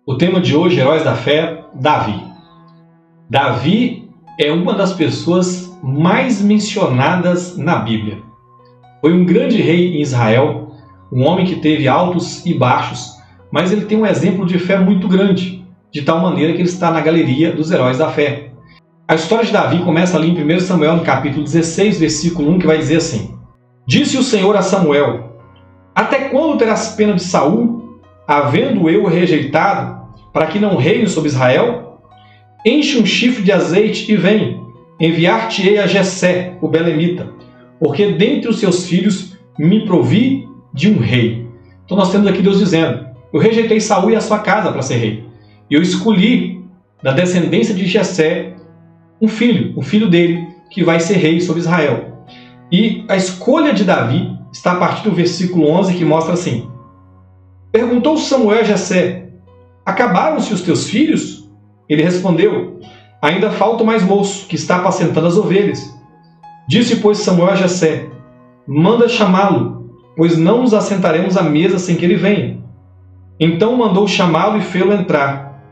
O tema de hoje, Heróis da Fé, Davi. Davi é uma das pessoas mais mencionadas na Bíblia. Foi um grande rei em Israel, um homem que teve altos e baixos, mas ele tem um exemplo de fé muito grande, de tal maneira que ele está na galeria dos heróis da fé. A história de Davi começa ali em 1 Samuel, no capítulo 16, versículo 1, que vai dizer assim: Disse o Senhor a Samuel: Até quando terás pena de Saul, havendo eu rejeitado, para que não reine sobre Israel? Enche um chifre de azeite e vem, enviar-te-ei a Jessé, o belemita, porque dentre os seus filhos me provi de um rei. Então nós temos aqui Deus dizendo: eu rejeitei Saul e a sua casa para ser rei. E eu escolhi da descendência de Jessé um filho dele, que vai ser rei sobre Israel. E a escolha de Davi está a partir do versículo 11, que mostra assim: Perguntou Samuel a Jessé: Acabaram-se os teus filhos? Ele respondeu: Ainda falta o mais moço, que está apacentando as ovelhas. Disse, pois, Samuel a Jessé: Manda chamá-lo, pois não nos assentaremos à mesa sem que ele venha. Então mandou chamá-lo e fê-lo entrar.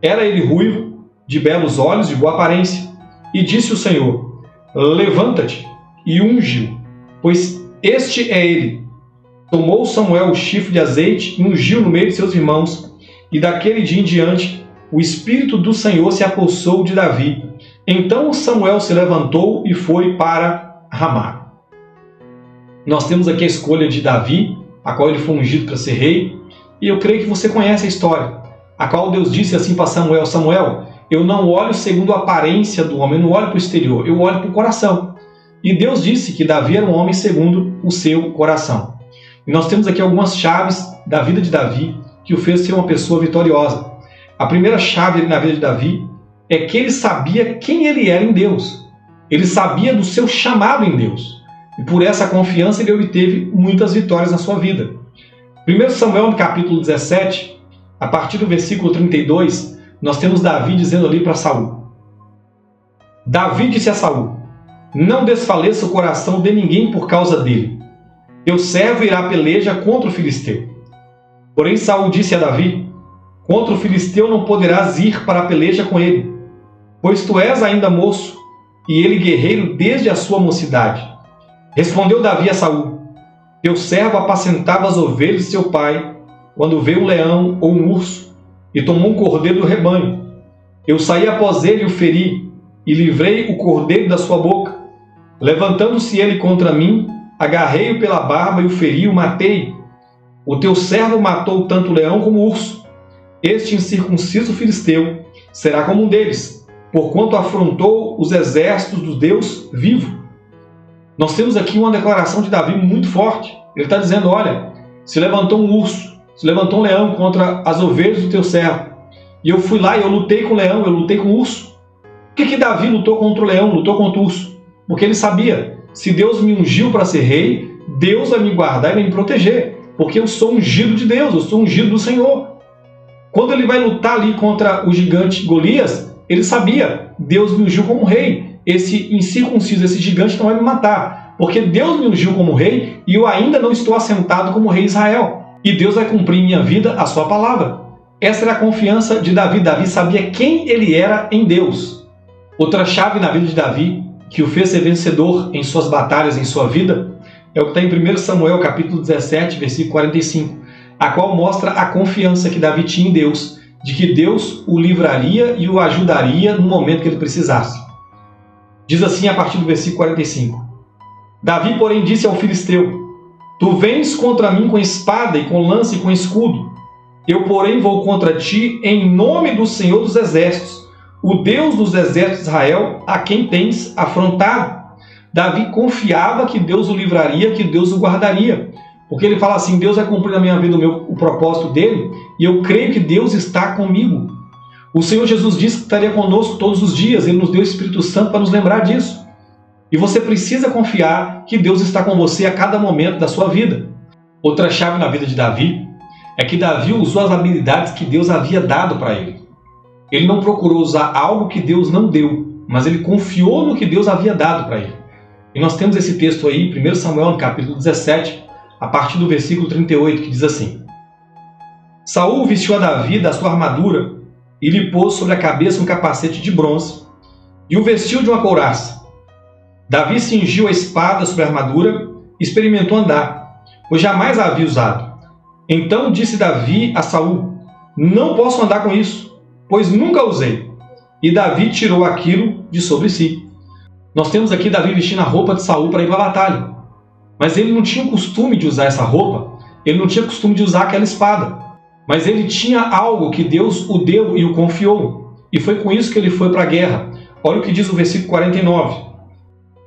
Era ele ruivo, de belos olhos, de boa aparência. E disse o Senhor: Levanta-te e unge-o, pois este é ele. Tomou Samuel o chifre de azeite e ungiu no meio de seus irmãos. E daquele dia em diante, o Espírito do Senhor se apossou de Davi. Então Samuel se levantou e foi para Ramá. Nós temos aqui a escolha de Davi, a qual ele foi ungido para ser rei. E eu creio que você conhece a história, a qual Deus disse assim para Samuel: Samuel, eu não olho segundo a aparência do homem, eu não olho para o exterior, eu olho para o coração. E Deus disse que Davi era um homem segundo o seu coração. E nós temos aqui algumas chaves da vida de Davi que o fez ser uma pessoa vitoriosa. A primeira chave na vida de Davi é que ele sabia quem ele era em Deus. Ele sabia do seu chamado em Deus. E por essa confiança ele obteve muitas vitórias na sua vida. 1 Samuel, no capítulo 17, a partir do versículo 32, nós temos Davi dizendo ali para Saul: Davi disse a Saul: Não desfaleça o coração de ninguém por causa dele. Teu servo irá à peleja contra o filisteu. Porém Saul disse a Davi: Contra o filisteu não poderás ir para a peleja com ele, pois tu és ainda moço, e ele guerreiro desde a sua mocidade. Respondeu Davi a Saul: Teu servo apacentava as ovelhas de seu pai, quando veio um leão ou um urso, e tomou um cordeiro do rebanho. Eu saí após ele e o feri, e livrei o cordeiro da sua boca. Levantando-se ele contra mim, agarrei-o pela barba e o feri, o matei. O teu servo matou tanto o leão como o urso. Este incircunciso filisteu será como um deles, porquanto afrontou os exércitos do Deus vivo. Nós temos aqui uma declaração de Davi muito forte. Ele está dizendo: olha, se levantou um urso, se levantou um leão contra as ovelhas do teu servo. E eu fui lá e eu lutei com o leão, eu lutei com o urso. Por que Davi lutou contra o leão, lutou contra o urso? Porque ele sabia: se Deus me ungiu para ser rei, Deus vai me guardar e vai me proteger. Porque eu sou ungido de Deus, eu sou ungido do Senhor. Quando ele vai lutar ali contra o gigante Golias, ele sabia: Deus me ungiu como rei. Esse incircunciso, esse gigante não vai me matar, porque Deus me ungiu como rei e eu ainda não estou assentado como rei de Israel. E Deus vai cumprir em minha vida a sua palavra. Essa era a confiança de Davi. Davi sabia quem ele era em Deus. Outra chave na vida de Davi, que o fez ser vencedor em suas batalhas, em sua vida, é o que está em 1 Samuel, capítulo 17, versículo 45, a qual mostra a confiança que Davi tinha em Deus, de que Deus o livraria e o ajudaria no momento que ele precisasse. Diz assim a partir do versículo 45: Davi, porém, disse ao filisteu: Tu vens contra mim com espada e com lança e com escudo. Eu, porém, vou contra ti em nome do Senhor dos Exércitos, o Deus dos exércitos de Israel, a quem tens afrontado. Davi confiava que Deus o livraria, que Deus o guardaria. Porque ele fala assim: Deus vai cumprir na minha vida o propósito dele, e eu creio que Deus está comigo. O Senhor Jesus disse que estaria conosco todos os dias. Ele nos deu o Espírito Santo para nos lembrar disso. E você precisa confiar que Deus está com você a cada momento da sua vida. Outra chave na vida de Davi é que Davi usou as habilidades que Deus havia dado para ele. Ele não procurou usar algo que Deus não deu, mas ele confiou no que Deus havia dado para ele. E nós temos esse texto aí, 1 Samuel, no capítulo 17, a partir do versículo 38, que diz assim: Saul vestiu a Davi da sua armadura e lhe pôs sobre a cabeça um capacete de bronze e o vestiu de uma couraça. Davi cingiu a espada sobre a armadura e experimentou andar, pois jamais a havia usado. Então disse Davi a Saul: não posso andar com isso, pois nunca usei. E Davi tirou aquilo de sobre si. Nós temos aqui Davi vestindo a roupa de Saul para ir para a batalha. Mas ele não tinha o costume de usar essa roupa, ele não tinha o costume de usar aquela espada. Mas ele tinha algo que Deus o deu e o confiou. E foi com isso que ele foi para a guerra. Olha o que diz o versículo 49.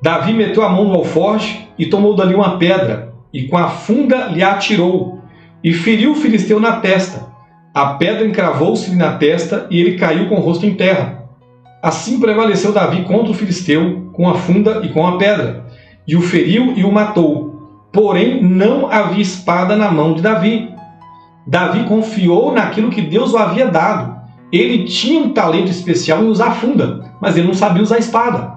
Davi meteu a mão no alforje e tomou dali uma pedra, e com a funda lhe atirou, e feriu o filisteu na testa. A pedra encravou-se-lhe na testa, e ele caiu com o rosto em terra. Assim prevaleceu Davi contra o filisteu, com a funda e com a pedra, e o feriu e o matou. Porém, não havia espada na mão de Davi. Davi confiou naquilo que Deus o havia dado. Ele tinha um talento especial em usar a funda, mas ele não sabia usar a espada.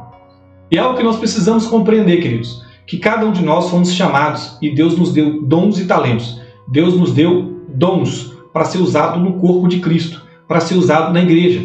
E é algo que nós precisamos compreender, queridos, que cada um de nós fomos chamados e Deus nos deu dons e talentos. Deus nos deu dons para ser usado no corpo de Cristo, para ser usado na igreja.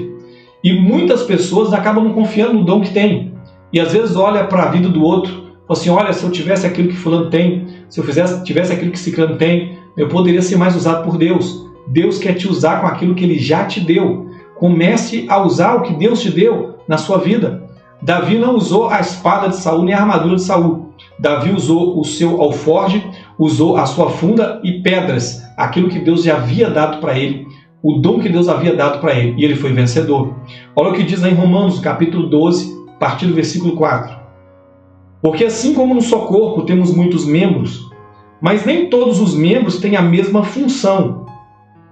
E muitas pessoas acabam não confiando no dom que têm. E às vezes olha para a vida do outro, fala assim: olha, se eu tivesse aquilo que fulano tem, se eu tivesse aquilo que ciclano tem, eu poderia ser mais usado por Deus. Deus quer te usar com aquilo que Ele já te deu. Comece a usar o que Deus te deu na sua vida. Davi não usou a espada de Saul nem a armadura de Saul. Davi usou o seu alforje, usou a sua funda e pedras, aquilo que Deus já havia dado para ele, o dom que Deus havia dado para ele, e ele foi vencedor. Olha o que diz lá em Romanos, capítulo 12, a partir do versículo 4. Porque assim como no só corpo temos muitos membros, mas nem todos os membros têm a mesma função.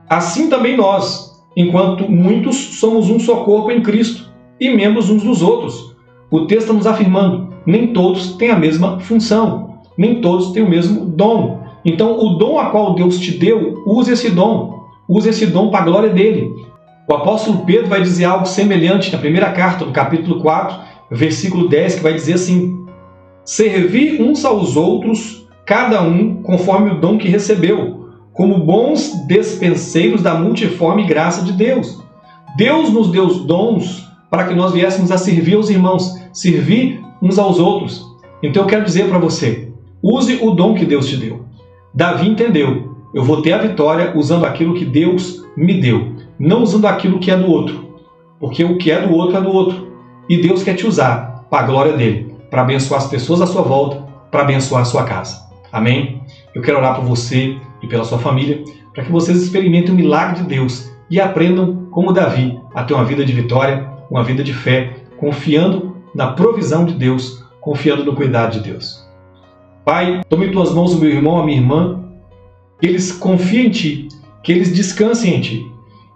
Assim também nós, enquanto muitos, somos um só corpo em Cristo, e membros uns dos outros. O texto está nos afirmando: nem todos têm a mesma função, nem todos têm o mesmo dom. Então, o dom a qual Deus te deu, use esse dom para a glória dele. O apóstolo Pedro vai dizer algo semelhante na primeira carta, no capítulo 4, versículo 10, que vai dizer assim: servi uns aos outros, cada um conforme o dom que recebeu, como bons despenseiros da multiforme graça de Deus. Deus nos deu os dons para que nós viéssemos a servir aos irmãos, servir uns aos outros. Então eu quero dizer para você, use o dom que Deus te deu. Davi entendeu: eu vou ter a vitória usando aquilo que Deus me deu, não usando aquilo que é do outro, porque o que é do outro é do outro. E Deus quer te usar para a glória dele, para abençoar as pessoas à sua volta, para abençoar a sua casa. Amém? Eu quero orar por você e pela sua família, para que vocês experimentem o milagre de Deus e aprendam, como Davi, a ter uma vida de vitória, uma vida de fé, confiando na provisão de Deus, confiando no cuidado de Deus. Pai, tome em tuas mãos o meu irmão, a minha irmã, que eles confiem em Ti, que eles descansem em Ti,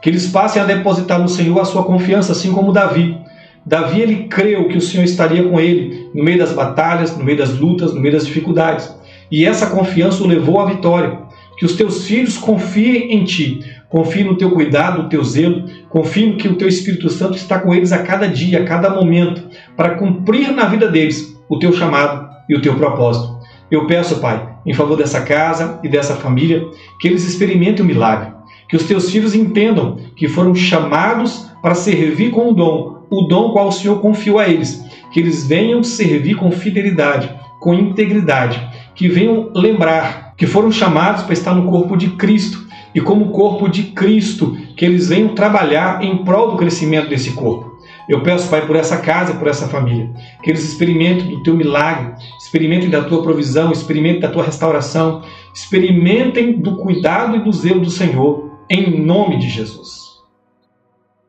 que eles passem a depositar no Senhor a sua confiança, assim como Davi. Davi, ele creu que o Senhor estaria com ele no meio das batalhas, no meio das lutas, no meio das dificuldades. E essa confiança o levou à vitória. Que os teus filhos confiem em Ti, confiem no Teu cuidado, no Teu zelo, confiem no que o Teu Espírito Santo está com eles a cada dia, a cada momento, para cumprir na vida deles o Teu chamado e o Teu propósito. Eu peço, Pai, em favor dessa casa e dessa família, que eles experimentem o milagre, que os Teus filhos entendam que foram chamados para servir com o dom qual o Senhor confiou a eles, que eles venham servir com fidelidade, com integridade, que venham lembrar que foram chamados para estar no corpo de Cristo, e como corpo de Cristo, que eles venham trabalhar em prol do crescimento desse corpo. Eu peço, Pai, por essa casa e por essa família, que eles experimentem do Teu milagre, experimentem da Tua provisão, experimentem da Tua restauração, experimentem do cuidado e do zelo do Senhor, em nome de Jesus.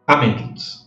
Amém, queridos.